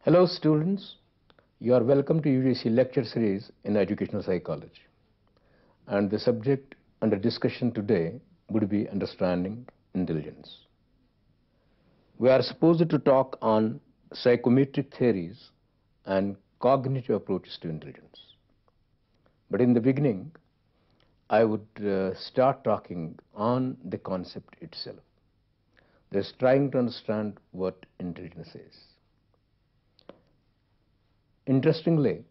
Hello students, you are welcome to UGC lecture series in educational psychology, and the subject under discussion today would be understanding intelligence. We are supposed to talk on psychometric theories and cognitive approaches to intelligence. But in the beginning, I would start talking on the concept itself. Thus trying to understand what intelligence is. Interestingly,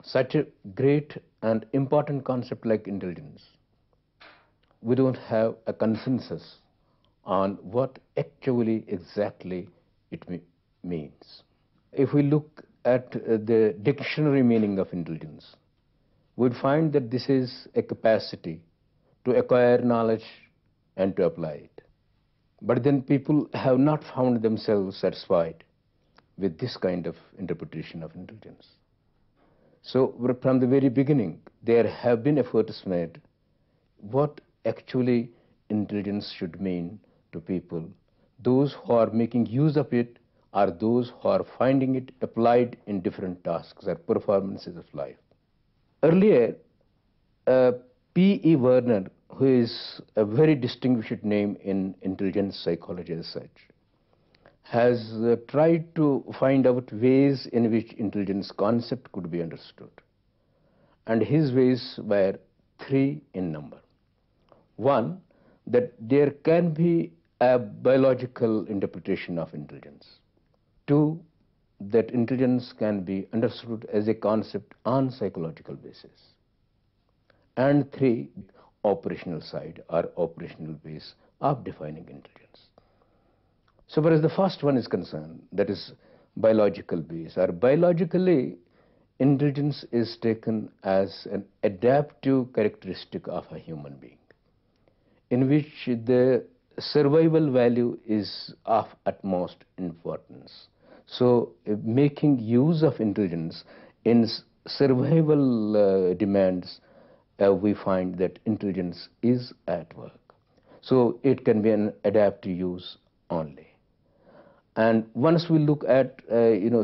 such a great and important concept like intelligence, we don't have a consensus on what actually exactly it means. If we look at the dictionary meaning of intelligence, we'd find that this is a capacity to acquire knowledge and to apply it. But then people have not found themselves satisfied with this kind of interpretation of intelligence. So from the very beginning, there have been efforts made what actually intelligence should mean to people. Those who are making use of it are those who are finding it applied in different tasks or performances of life. Earlier, P.E. Werner, who is a very distinguished name in intelligence psychology as such, has tried to find out ways in which intelligence concept could be understood. And his ways were three in number. One, that there can be a biological interpretation of intelligence. Two, that intelligence can be understood as a concept on psychological basis. And three, operational side or operational base of defining intelligence. So far as the first one is concerned, that is biological base, or biologically, intelligence is taken as an adaptive characteristic of a human being, in which the survival value is of utmost importance. So making use of intelligence in survival demands, we find that intelligence is at work. So it can be an adaptive use only. And once we look at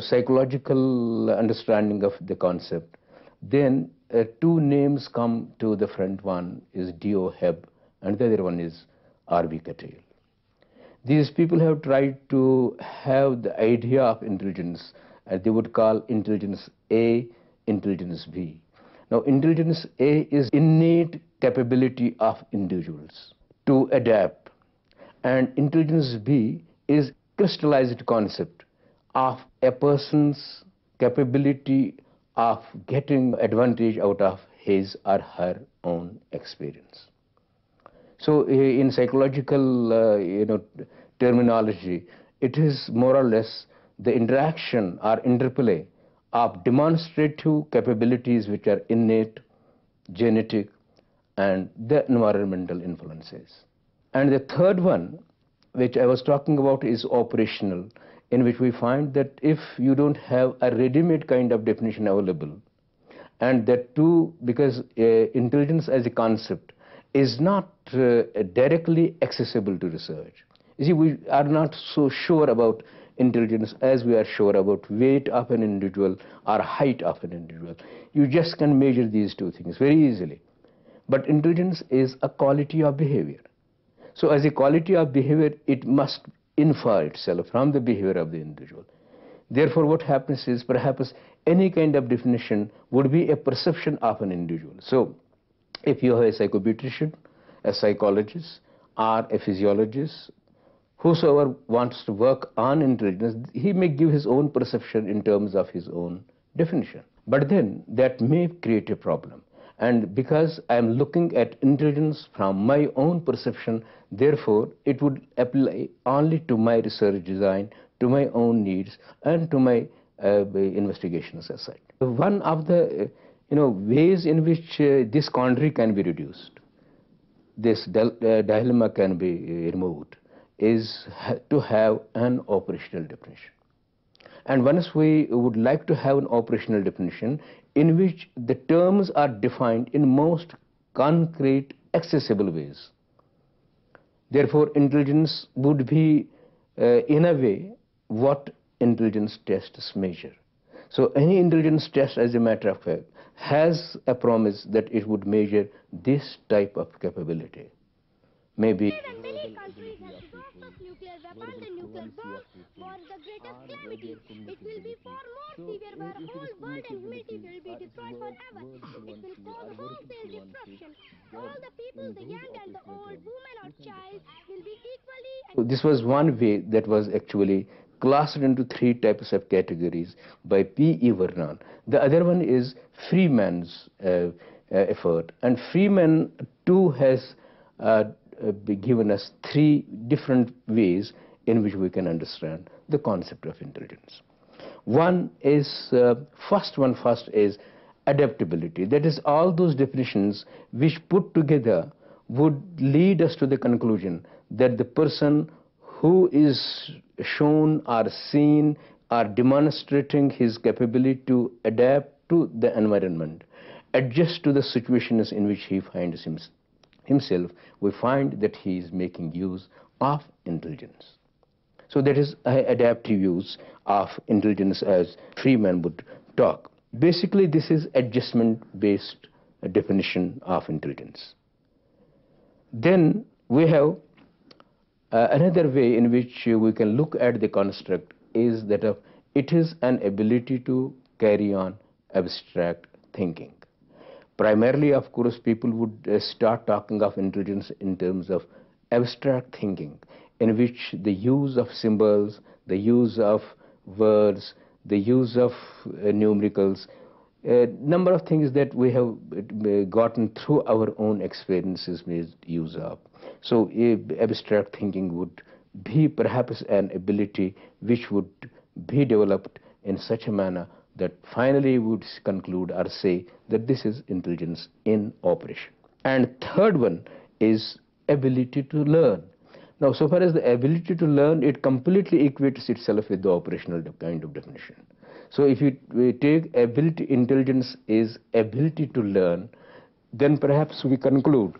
psychological understanding of the concept, then two names come to the front. One is D.O. Hebb and the other one is R.V. Cattell. These people have tried to have the idea of intelligence, they would call intelligence A, intelligence B. Now intelligence A is innate capability of individuals to adapt, and intelligence B is crystallized concept of a person's capability of getting advantage out of his or her own experience. So in psychological terminology, it is more or less the interaction or interplay of demonstrative capabilities which are innate, genetic, and the environmental influences. And the third one, which I was talking about, is operational, in which we find that if you don't have a ready-made kind of definition available, and that too because intelligence as a concept is not directly accessible to research. You see, we are not so sure about intelligence as we are sure about weight of an individual or height of an individual. You just can measure these two things very easily. But intelligence is a quality of behavior. So as a quality of behavior, it must infer itself from the behavior of the individual. Therefore, what happens is perhaps any kind of definition would be a perception of an individual. So if you have a psychometrician, a psychologist, or a physiologist, whosoever wants to work on intelligence, he may give his own perception in terms of his own definition. But then that may create a problem. And because I am looking at intelligence from my own perception, therefore it would apply only to my research design, to my own needs, and to my investigations as such. One of the ways in which this quandary can be reduced, this dilemma can be removed, is to have an operational definition. And once we would like to have an operational definition in which the terms are defined in most concrete, accessible ways. Therefore, intelligence would be, in a way, what intelligence tests measure. So any intelligence test, as a matter of fact, has a promise that it would measure this type of capability. Maybe many countries have boasts of nuclear weapons and nuclear bombs for the greatest calamity. It will be far more severe where whole world and humanity will be destroyed forever. It will cause wholesale destruction. All the people, the young and the old, woman or child, will be equally... So this was one way that was actually classed into three types of categories by P.E. Vernon. The other one is Freeman's effort, and Freeman too has given us three different ways in which we can understand the concept of intelligence. One is, first is adaptability. That is, all those definitions which put together would lead us to the conclusion that the person who is shown or seen or demonstrating his capability to adapt to the environment, adjust to the situations in which he finds himself, we find that he is making use of intelligence. So that is adaptive use of intelligence as Freeman would talk. Basically, this is adjustment-based definition of intelligence. Then we have another way in which we can look at the construct is that of it is an ability to carry on abstract thinking. Primarily, of course, people would start talking of intelligence in terms of abstract thinking, in which the use of symbols, the use of words, the use of numericals, a number of things that we have gotten through our own experiences made use of. So abstract thinking would be perhaps an ability which would be developed in such a manner that finally would conclude or say that this is intelligence in operation. And third one is ability to learn. Now, so far as the ability to learn, it completely equates itself with the operational kind of definition. So if we take ability, intelligence is ability to learn, then perhaps we conclude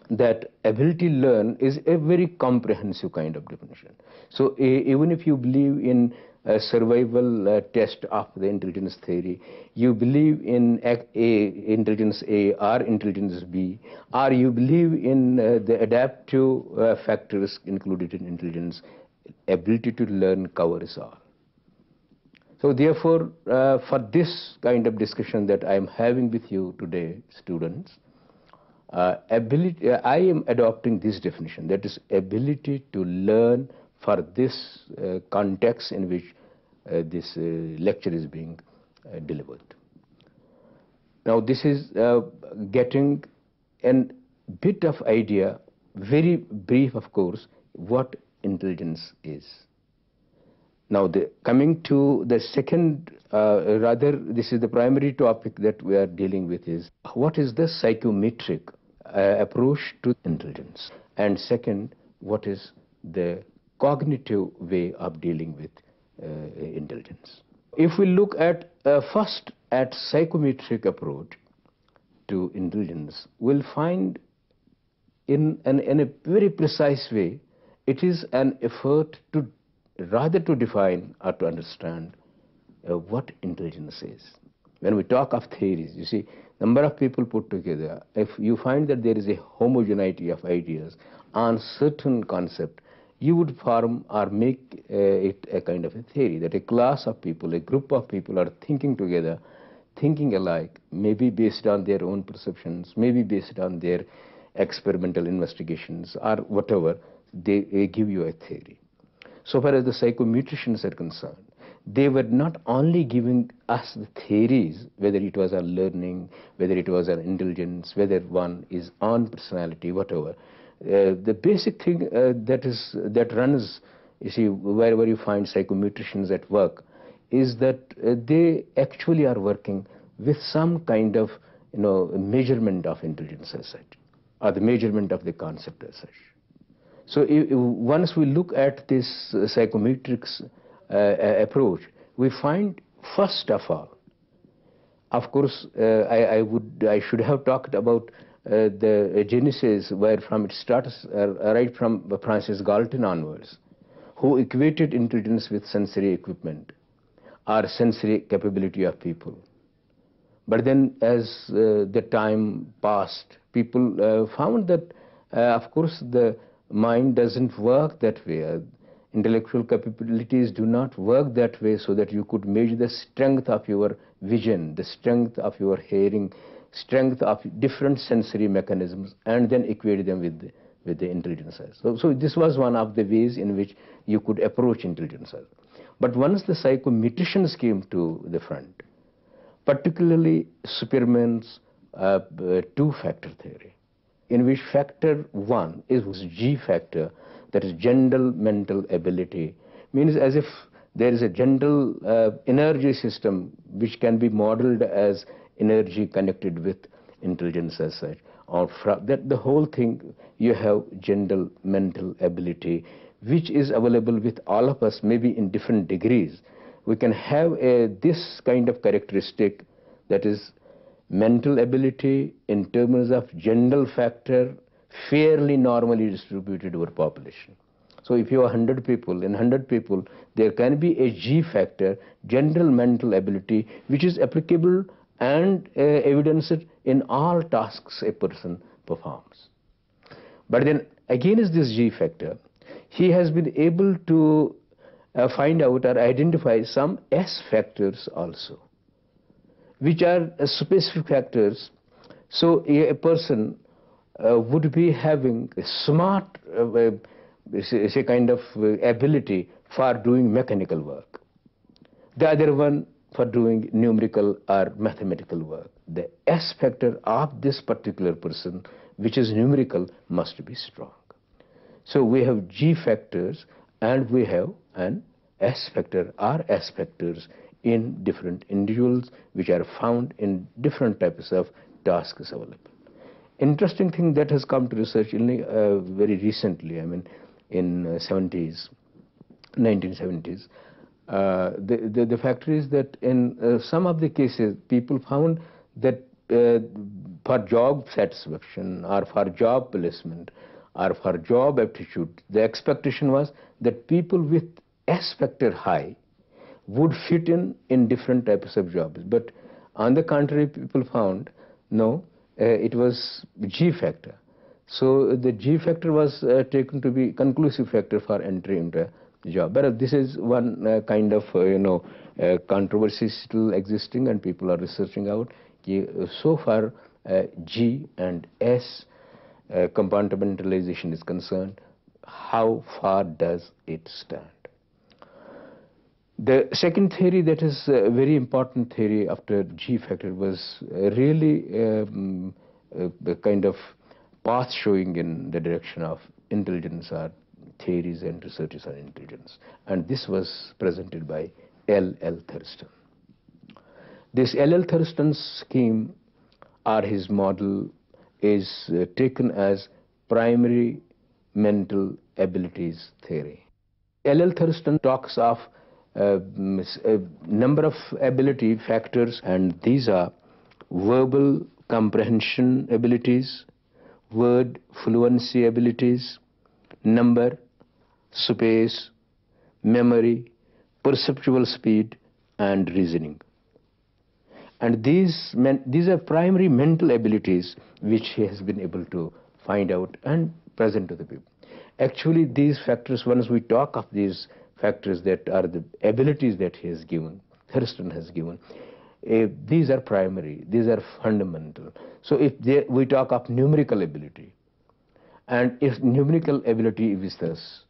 that ability to learn is a very comprehensive kind of definition. So even if you believe in a survival test of the intelligence theory, you believe in intelligence A or intelligence B, or you believe in the adaptive factors included in intelligence, ability to learn covers all. So therefore, for this kind of discussion that I am having with you today, students, I am adopting this definition, that is ability to learn for this context in which this lecture is being delivered. Now this is getting a bit of idea, very brief of course, what intelligence is. Now coming to the second, rather this is the primary topic that we are dealing with, is what is the psychometric approach to intelligence, and second, what is the cognitive way of dealing with intelligence. If we look at first at psychometric approach to intelligence, we'll find in a very precise way, it is an effort to rather to define or to understand what intelligence is. When we talk of theories, you see, number of people put together, if you find that there is a homogeneity of ideas on certain concept, you would form or make it a kind of a theory, that a class of people, a group of people are thinking together, thinking alike, maybe based on their own perceptions, maybe based on their experimental investigations or whatever, they give you a theory. So far as the psychometricians are concerned, they were not only giving us the theories, whether it was on learning, whether it was on intelligence, whether one is on personality, whatever. The basic thing that runs, you see, wherever you find psychometricians at work, is that they actually are working with some kind of, measurement of intelligence as such, or the measurement of the concept as such. So once we look at this psychometrics approach, we find first of all, of course, I should have talked about the genesis, where from it starts right from Francis Galton onwards. who equated intelligence with sensory equipment or sensory capability of people. But then as the time passed, people found that, of course, the mind doesn't work that way. Intellectual capabilities do not work that way, so that you could measure the strength of your vision, the strength of your hearing, strength of different sensory mechanisms, and then equate them with the intelligence. So this was one of the ways in which you could approach intelligence. But once the psychometricians came to the front, particularly Superman's two-factor theory, in which factor 1 is G factor, that is general mental ability, means as if there is a general energy system which can be modeled as energy connected with intelligence as such. Or that the whole thing, you have general mental ability, which is available with all of us, maybe in different degrees. We can have this kind of characteristic, that is mental ability in terms of general factor, fairly normally distributed over population. So if you have 100 people, in 100 people, there can be a G factor, general mental ability, which is applicable and evidenced in all tasks a person performs. But then against this G factor, he has been able to find out or identify some S factors also, which are specific factors. So a person would be having a smart say kind of ability for doing mechanical work, the other one for doing numerical or mathematical work. The S factor of this particular person, which is numerical, must be strong. So we have G factors and we have an S factor or S factors in different individuals, which are found in different types of tasks available. Interesting thing that has come to research very recently, I mean in 1970s, the fact is that in some of the cases, people found that for job satisfaction or for job placement or for job aptitude, the expectation was that people with S factor high would fit in different types of jobs. But on the contrary, people found no, it was G factor. So the G factor was taken to be conclusive factor for entry into a job. But this is one kind of controversy still existing, and people are researching out. So far, G and S compartmentalization is concerned, how far does it stand? The second theory that is a very important theory after G factor was really the kind of path showing in the direction of intelligence or theories and researches on intelligence. And this was presented by L.L. Thurston. This L.L. Thurston's scheme or his model is taken as primary mental abilities theory. L.L. Thurston talks of a number of ability factors, and these are verbal comprehension abilities, word fluency abilities, number, space, memory, perceptual speed, and reasoning. And these are primary mental abilities which he has been able to find out and present to the people. Actually, these factors, once we talk of these factors that are the abilities that he has given, Thurston has given, these are primary, these are fundamental. So if we talk of numerical ability, and if numerical ability is with us,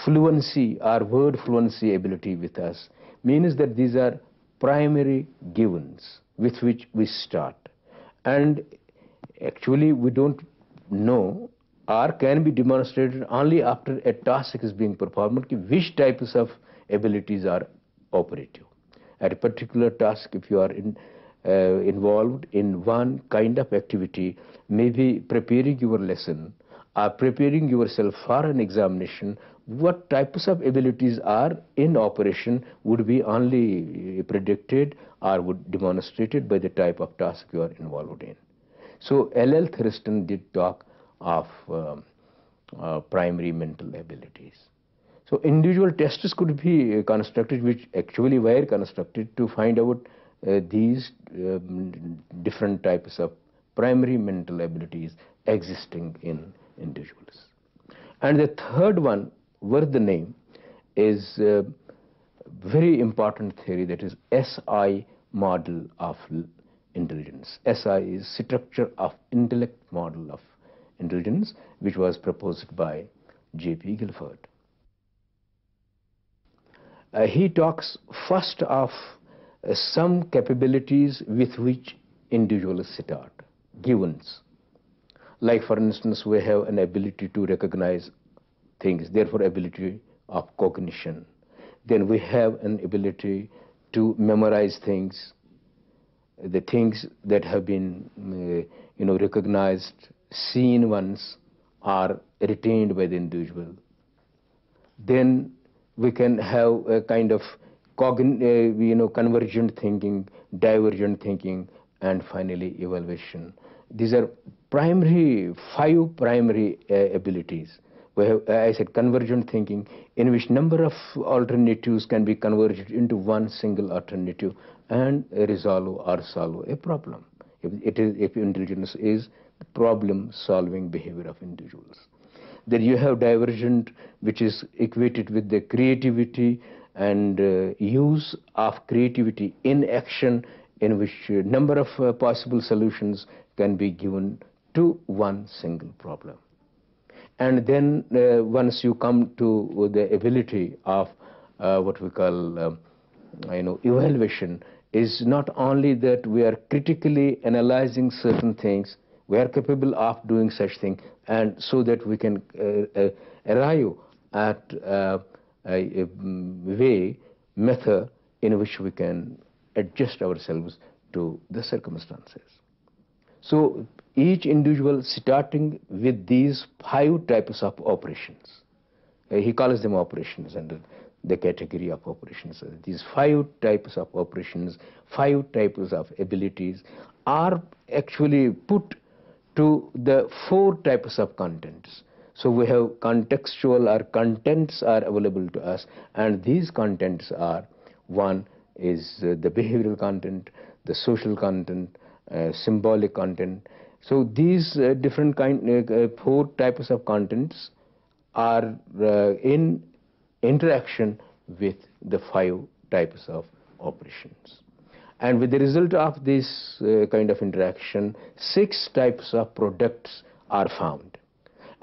fluency or word fluency ability with us, means that these are primary givens with which we start. And actually we don't know or can be demonstrated only after a task is being performed which types of abilities are operative. At a particular task, if you are involved in one kind of activity, maybe preparing your lesson or preparing yourself for an examination, what types of abilities are in operation would be only predicted or would demonstrated by the type of task you are involved in. So L.L. Thurston did talk of primary mental abilities. So individual tests could be constructed, which actually were constructed to find out these different types of primary mental abilities existing in individuals. And the third one, worth the name, is a very important theory, that is SI model of intelligence. SI is structure of intellect model of intelligence, which was proposed by J.P. Guilford. He talks first of some capabilities with which individuals start, givens. Like for instance, we have an ability to recognize things, therefore ability of cognition. Then we have an ability to memorize things, the things that have been recognized, seen once, are retained by the individual. Then we can have a kind of convergent thinking, divergent thinking, and finally evaluation. These are five primary abilities. We have, I said, convergent thinking, in which number of alternatives can be converged into one single alternative and resolve or solve a problem. If intelligence is problem-solving behavior of individuals. Then you have divergent, which is equated with the creativity and use of creativity in action, in which number of possible solutions can be given to one single problem. And then once you come to the ability of what we call evaluation, is not only that we are critically analyzing certain things, we are capable of doing such thing, and so that we can arrive at a method in which we can adjust ourselves to the circumstances. So each individual starting with these five types of operations, he calls them operations under the category of operations. These five types of operations, five types of abilities are actually put to the four types of contents. So we have contextual, or contents are available to us, and these contents are, one is the behavioral content, the social content, symbolic content. So these different four types of contents are in interaction with the five types of operations. And with the result of this kind of interaction, 6 types of products are found.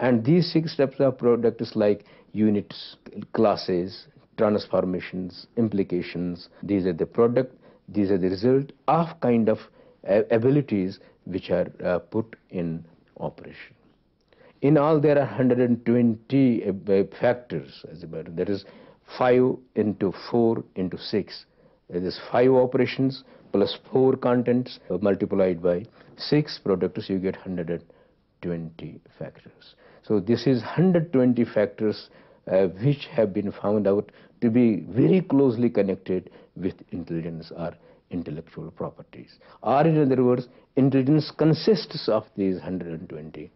And these 6 types of products, like units, classes, transformations, implications, these are the product, these are the result of kind of abilities which are put in operation. In all, there are 120 factors, as a matter. That is 5 into 4 into 6. That is 5 operations plus 4 contents multiplied by 6 products, you get 120 factors. So this is 120 factors which have been found out to be very closely connected with intelligence or intellectual properties. Or in other words, intelligence consists of these 120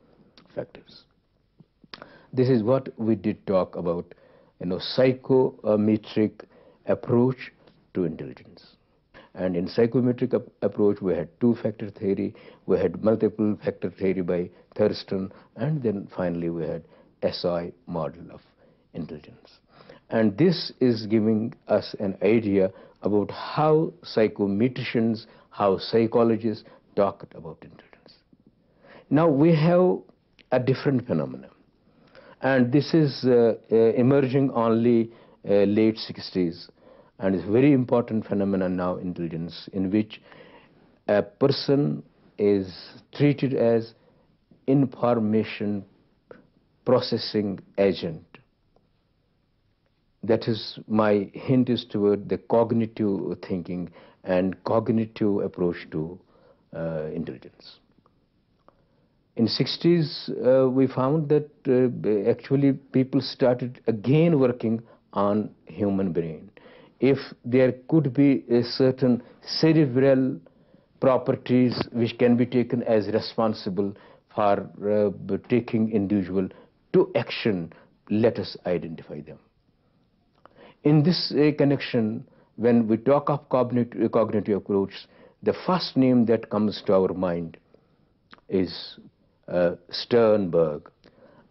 factors. This is what we did talk about, psychometric approach to intelligence. And in psychometric approach, we had 2-factor theory, we had multiple factor theory by Thurston, and then finally we had SI model of intelligence. And this is giving us an idea about how psychometricians, how psychologists talked about intelligence. Now we have a different phenomenon, and this is emerging only late 60s, and it's a very important phenomenon now, intelligence, in which a person is treated as information processing agent. That is, my hint is toward the cognitive thinking and cognitive approach to intelligence. In 60s, we found that actually people started again working on human brain. If there could be a certain cerebral properties which can be taken as responsible for taking individual to action, let us identify them. In this connection, when we talk of cognitive approach, the first name that comes to our mind is Sternberg.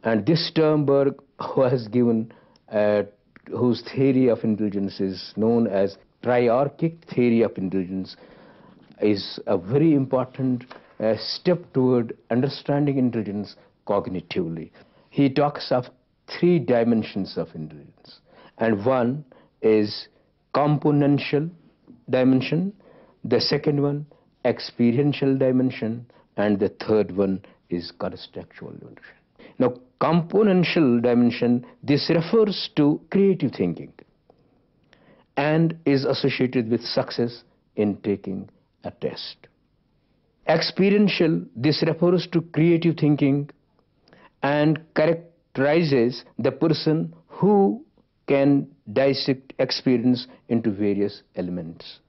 And this Sternberg, who has given, whose theory of intelligence is known as triarchic theory of intelligence, is a very important step toward understanding intelligence cognitively. He talks of 3 dimensions of intelligence, and one is componential dimension, the second one experiential dimension, and the third one is contextual dimension. Now, componential dimension, this refers to creative thinking and is associated with success in taking a test. Experiential, this refers to creative thinking and characterizes the person who can dissect experience into various elements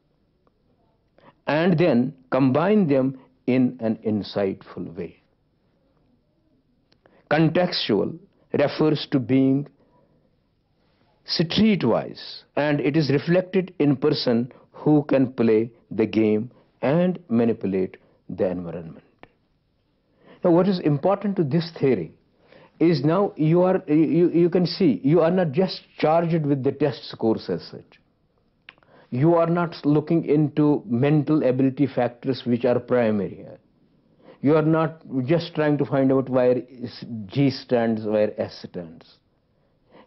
and then combine them in an insightful way. Contextual refers to being streetwise, and it is reflected in person who can play the game and manipulate the environment. Now, what is important to this theory is now you can see you are not just charged with the test scores as such. You are not looking into mental ability factors which are primary here. You are not just trying to find out where G stands, where S stands.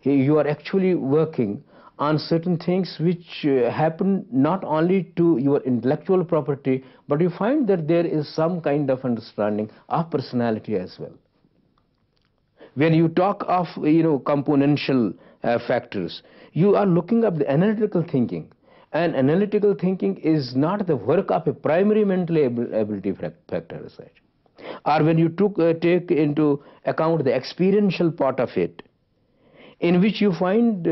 You are actually working on certain things which happen not only to your intellectual property, but you find that there is some kind of understanding of personality as well. When you talk of componential factors, you are looking at the analytical thinking, and analytical thinking is not the work of a primary mental ability factor as such. Or when you take into account the experiential part of it, in which you find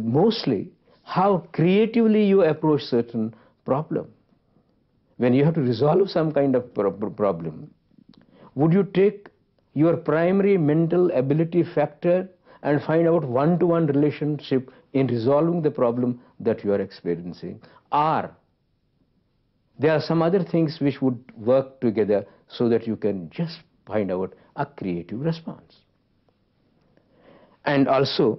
mostly how creatively you approach certain problem. When you have to resolve some kind of problem, would you take your primary mental ability factor and find out one-to-one relationship in resolving the problem that you are experiencing? Or there are some other things which would work together so that you can just find out a creative response. And also,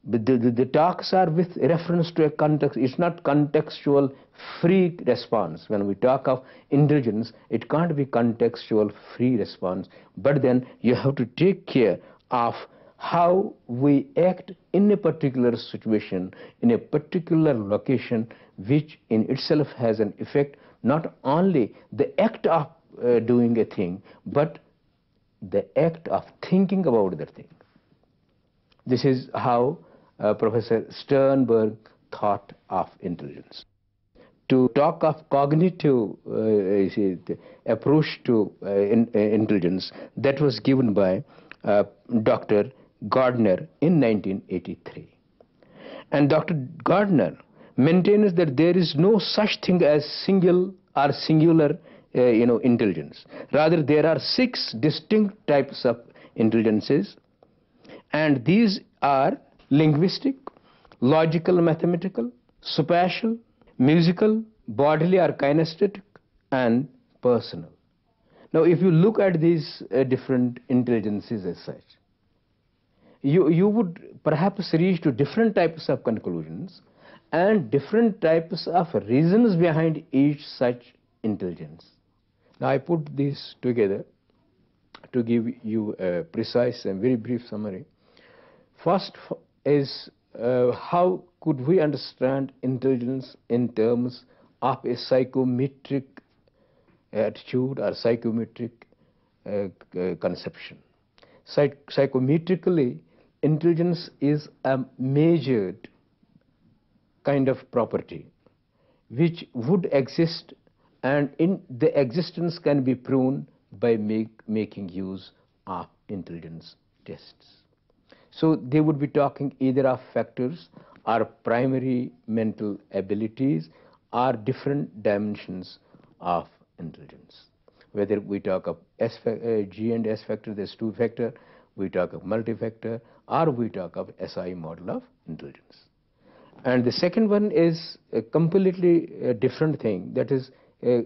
the talks are with reference to a context. It's not contextual free response. When we talk of intelligence, it can't be contextual free response, but then you have to take care of how we act in a particular situation, in a particular location, which in itself has an effect, not only the act of doing a thing, but the act of thinking about the thing. This is how Professor Sternberg thought of intelligence. To talk of cognitive approach to intelligence, that was given by Dr. Gardner in 1983. And Dr. Gardner maintains that there is no such thing as single or singular intelligence. Rather, there are 6 distinct types of intelligences, and these are linguistic, logical, mathematical, spatial, musical, bodily or kinesthetic, and personal. Now, if you look at these different intelligences as such, you would perhaps reach to different types of conclusions and different types of reasons behind each such intelligence. Now, I put these together to give you a precise and very brief summary. First is how could we understand intelligence in terms of a psychometric attitude or psychometric conception. Psychometrically, intelligence is a measured kind of property which would exist, and in the existence can be proven by making use of intelligence tests. So they would be talking either of factors or primary mental abilities or different dimensions of intelligence. Whether we talk of G and S factor, there's 2 factor, we talk of multi-factor, or we talk of SI model of intelligence. And the second one is a completely different thing, that is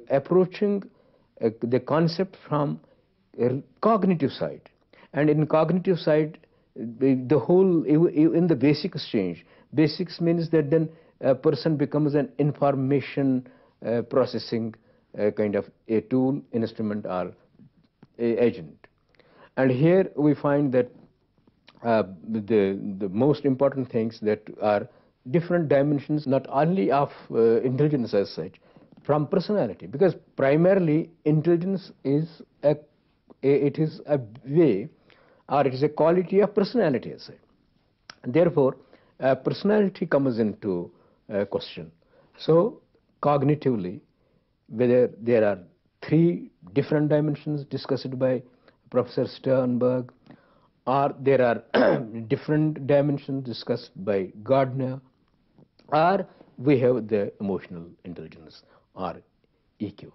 approaching the concept from a cognitive side. And in cognitive side, the whole, in the basic exchange, basics means that then a person becomes an information processing kind of a tool, instrument, or a agent. And here we find that the most important things that are different dimensions, not only of intelligence as such, from personality, because primarily intelligence is it is a way, or it is a quality of personality as such. Therefore, personality comes into question. So, cognitively, whether there are three different dimensions discussed by Professor Sternberg, or there are different dimensions discussed by Gardner, or we have the emotional intelligence, or EQ.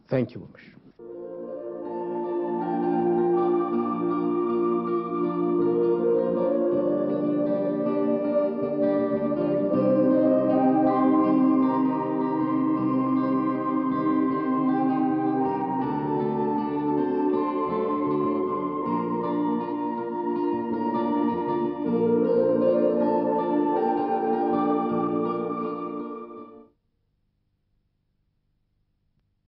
Thank you very much.